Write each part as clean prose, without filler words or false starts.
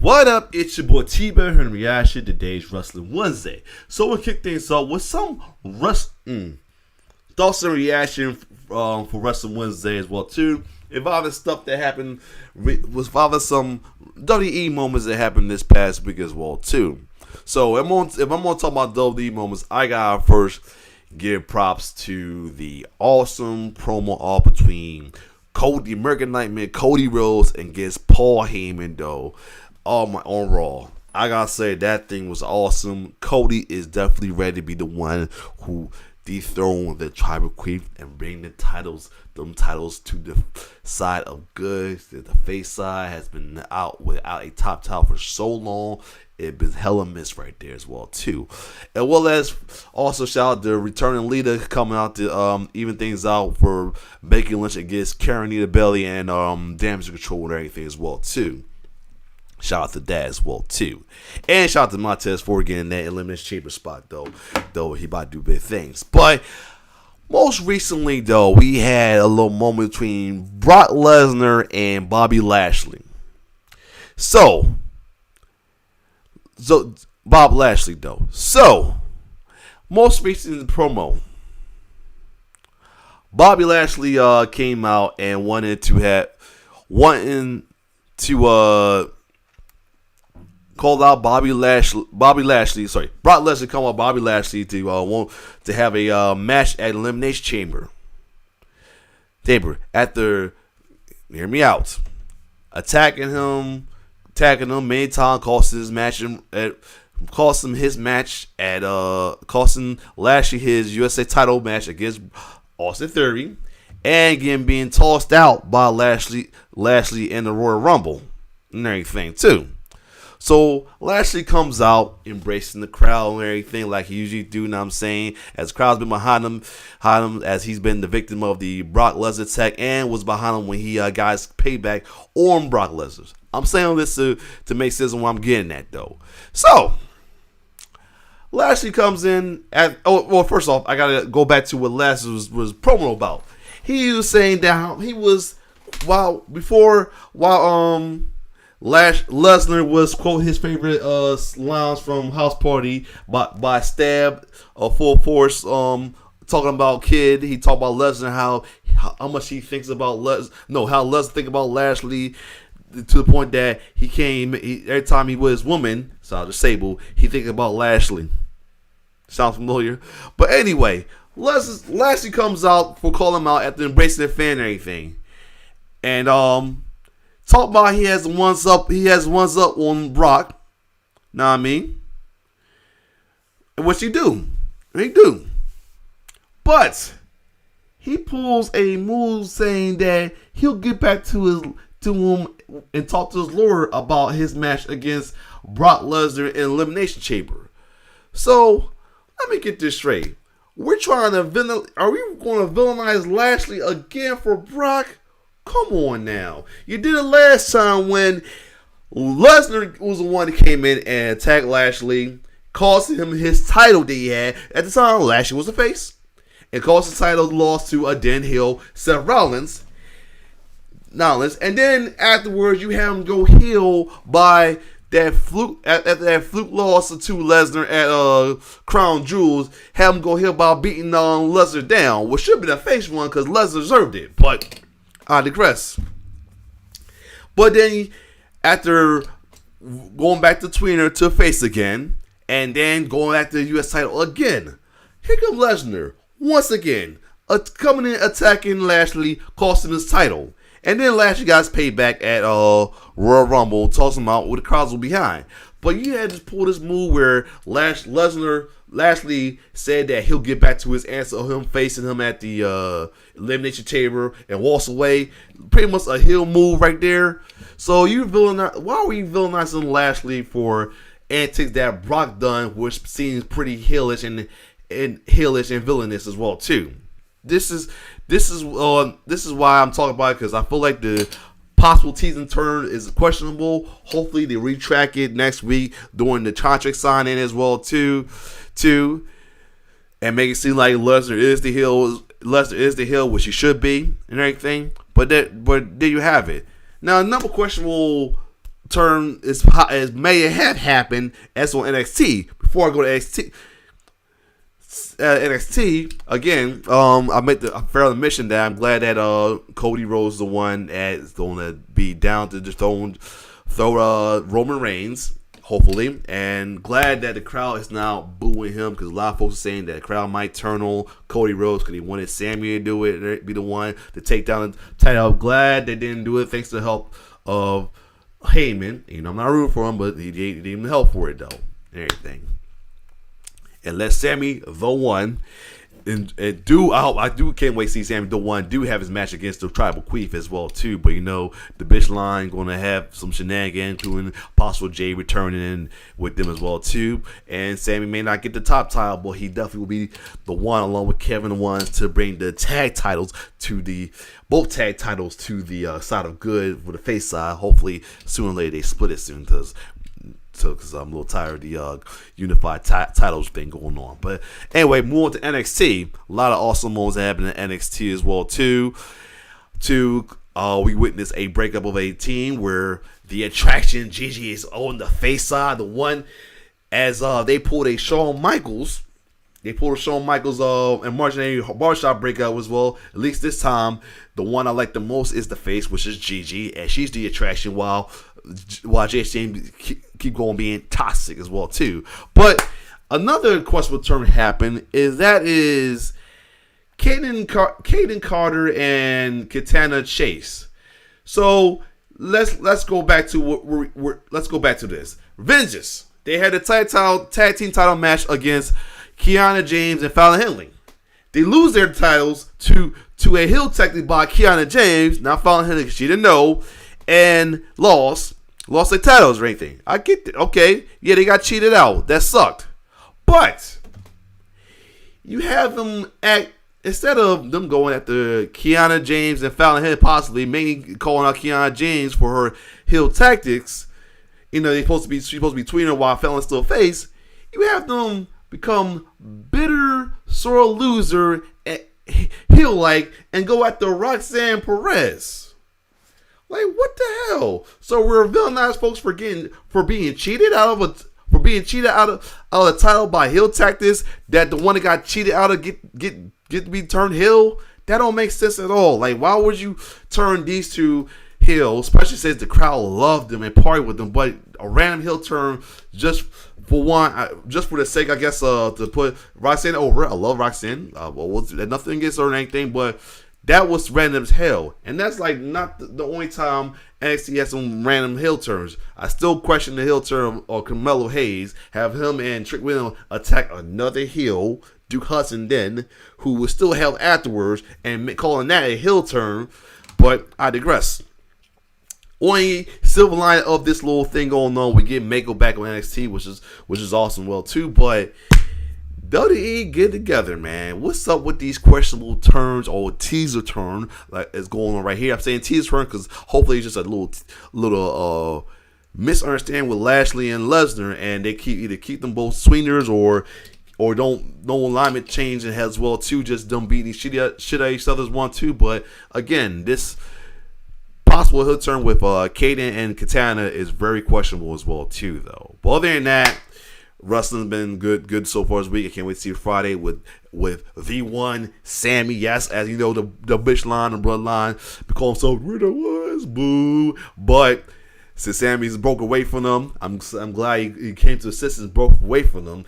What up? It's your boy T-Bear and reaction to today's Wrestling Wednesday. So we'll kick things off with some thoughts and reaction for Wrestling Wednesday as well too, involving stuff that happened, involving some WWE moments that happened this past week as well too. So if I'm gonna talk about WWE moments, I gotta first give props to the awesome promo all between Cody, American Nightmare, Cody Rhodes, and against Paul Heyman though. On Raw. I gotta say that thing was awesome. Cody is definitely ready to be the one who dethroned the Tribal Chief and bring them titles to the side of good. The face side has been out without a top title for so long. It's been hella missed right there as well too. As well as also shout out the returning leader coming out to even things out for Becky Lynch against Karen Nita Belly and Damage Control and everything as well too. Shout out to that as well too. And shout out to Montez for getting that Elimination Chamber spot though he about to do big things. But most recently though, we had a little moment between Brock Lesnar and Bobby Lashley. So Bob Lashley though. So most recently in the promo, Bobby Lashley came out and wanted to called out Brock Lesnar called out Bobby Lashley to want to have a match at Elimination Chamber. After, hear me out, attacking him many times, costing Lashley his USA title match against Austin Theory, and again being tossed out by Lashley in the Royal Rumble and everything too. So Lashley comes out embracing the crowd and everything like he usually do, you know what I'm saying? As the crowd's been behind him as he's been the victim of the Brock Lesnar attack and was behind him when he got his payback on Brock Lesnar. I'm saying this to make sense of what I'm getting at though. So Lashley comes in first off, I gotta go back to what Lashley was promo about. He was saying that he was Lesnar was quote his favorite lines from House Party by Stab Full Force, talking about Kid. He talked about Lesnar, how much he thinks about how Lesnar think about Lashley, to the point that every time he with his woman, disabled, he thinks about Lashley. Sounds familiar? But anyway, Lashley comes out for calling him out after embracing the fan and everything. And talk about he has ones up on Brock. Know what I mean? And what he do? But he pulls a move saying that he'll get back to him and talk to his lawyer about his match against Brock Lesnar in Elimination Chamber. So let me get this straight. Are we going to villainize Lashley again for Brock? Come on now. You did it last time when Lesnar was the one that came in and attacked Lashley, costing him his title that he had. At the time, Lashley was the face. And cost the title loss to Dan Hill, Seth Rollins. And then afterwards, you have him go heel by that fluke loss to Lesnar at Crown Jewels. Have him go heel by beating Lesnar down, which should have been a face one because Lesnar deserved it. But I digress. But then after going back to tweener to face again, and then going back to the US title again, here comes Lesnar once again, coming in attacking Lashley, costing his title. And then Lashley got his payback at Royal Rumble, tossing him out with the crowds behind. But you had to pull this move where Lashley said that he'll get back to his answer of him facing him at the Elimination Chamber and walks away. Pretty much a heel move right there. So why are we villainizing Lashley for antics that Brock done, which seems pretty heelish and villainous as well too. This is why I'm talking about it, because I feel like the possible teasing turn is questionable. Hopefully they retrack it next week during the contract signing as well too, and make it seem like Lesnar is the heel, which he should be and everything. But there you have it. Now another questionable turn is may have happened as on NXT. Before I go to NXT again, I made the fair admission that I'm glad that Cody Rhodes is the one that's going to be down to just throw Roman Reigns, hopefully, and glad that the crowd is now booing him because a lot of folks are saying that the crowd might turn on Cody Rhodes because he wanted Sammy to do it and be the one to take down the title. I'm glad they didn't do it thanks to the help of Heyman. I'm not rooting for him, but he gave him the help for it though and everything. And let Sammy the one and I can't wait to see Sammy the one do have his match against the Tribal Queef as well too. But the bitch line going to have some shenanigans, including possible Jay returning in with them as well too. And Sammy may not get the top title, but he definitely will be the one along with Kevin Owens to bring the tag titles both tag titles to the side of good for the face side. Hopefully sooner or later they split it soon because I'm a little tired of the unified titles thing going on. But anyway, move on to NXT. A lot of awesome moments that happened in NXT as well too. We witnessed a breakup of a team where the attraction Gigi is on the face side. The one as they pulled a Shawn Michaels. They pulled a Shawn Michaels and Marginal Barbershop breakup as well. At least this time, the one I like the most is the face, which is Gigi, and she's the attraction while JC keep going being toxic as well too. But another questionable turn happened is Kaden Carter and Katana Chase. So let's go back to let's go back to this. Vengeance. They had a tag team title match against Kiana James and Fallon Henley. They lose their titles to a heel technically by Kiana James, not Fallon Henley because she didn't know, and lost their titles or anything. I get it. Okay. Yeah, they got cheated out. That sucked. But you have them act, instead of them going after Kiana James and Fallon Henley, possibly mainly calling out Kiana James for her heel tactics, she's supposed to be tweeting her while Fallon's still face. You have them become bitter, sore loser, heel-like, and go after Roxanne Perez. Like, what the hell? So we're villainized folks for being cheated out of the title by heel tactics, that the one that got cheated out of get to be turned heel? That don't make sense at all. Like, why would you turn these two heel, especially since the crowd loved them and partied with them, but a random heel turn just for the sake, I guess, to put Roxanne over. I love Roxanne. Nothing against her or anything, but that was random as hell. And that's like not the only time NXT has some random heel turns. I still question the heel turn of Carmelo Hayes, have him and Trick Williams attack another heel, Duke Hudson then, who was still held afterwards, and calling that a heel turn. But I digress. Only silver line of this little thing going on, we get Mako back on NXT, which is awesome, well too. But WWE, get together, man. What's up with these questionable turns or teaser turn like is going on right here? I'm saying teaser turn because hopefully it's just a little misunderstanding with Lashley and Lesnar, and they either keep them both swingers or don't no alignment change and as well too, just them beating shit at each other's 1-2. But again, this possible heel turn with Kaden and Katana is very questionable as well too, though. But other than that, wrestling's been good so far this week. I can't wait to see Friday with the one Sammy. Yes, as you know, the bitch line and bloodline become so we're the ones, boo. But since Sammy's broke away from them, I'm glad he came to assistance, broke away from them.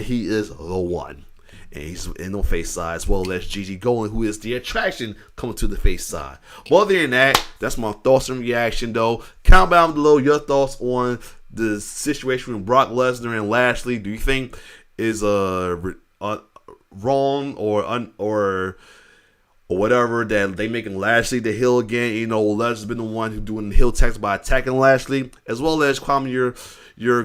He is the one. And he's in the face side, as well as Gigi Golan, who is the attraction coming to the face side. Well, other than that, that's my thoughts and reaction, though. Comment down below your thoughts on the situation with Brock Lesnar and Lashley. Do you think is wrong or whatever that they making Lashley the heel again? Lesnar's been the one who's doing the heel tactics by attacking Lashley, as well as comment your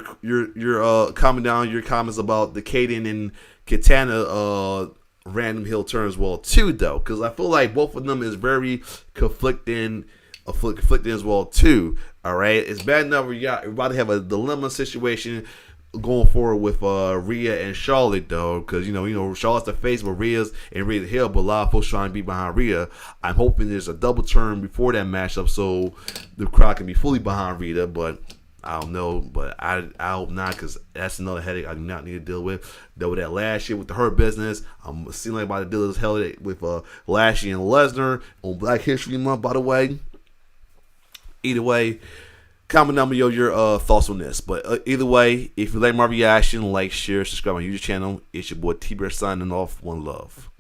comment down your comments about the Kaden and Katana random heel turn as well too, though, because I feel like both of them is very conflicting as well too. All right, it's bad enough you're about to have a dilemma situation going forward with Rhea and Charlotte though, because Charlotte's the face, but Rhea's the heel. But a lot of folks trying to be behind Rhea. I'm hoping there's a double turn before that matchup, so the crowd can be fully behind Rhea. But I don't know, but I hope not, because that's another headache I do not need to deal with. Though that last year with the Hurt Business, I'm seeing like about to deal with this hell with Lashley and Lesnar on Black History Month. By the way, either way. Comment down below your thoughts on this. But either way, if you like my reaction, like, share, subscribe to my YouTube channel. It's your boy T-Bear signing off. One love.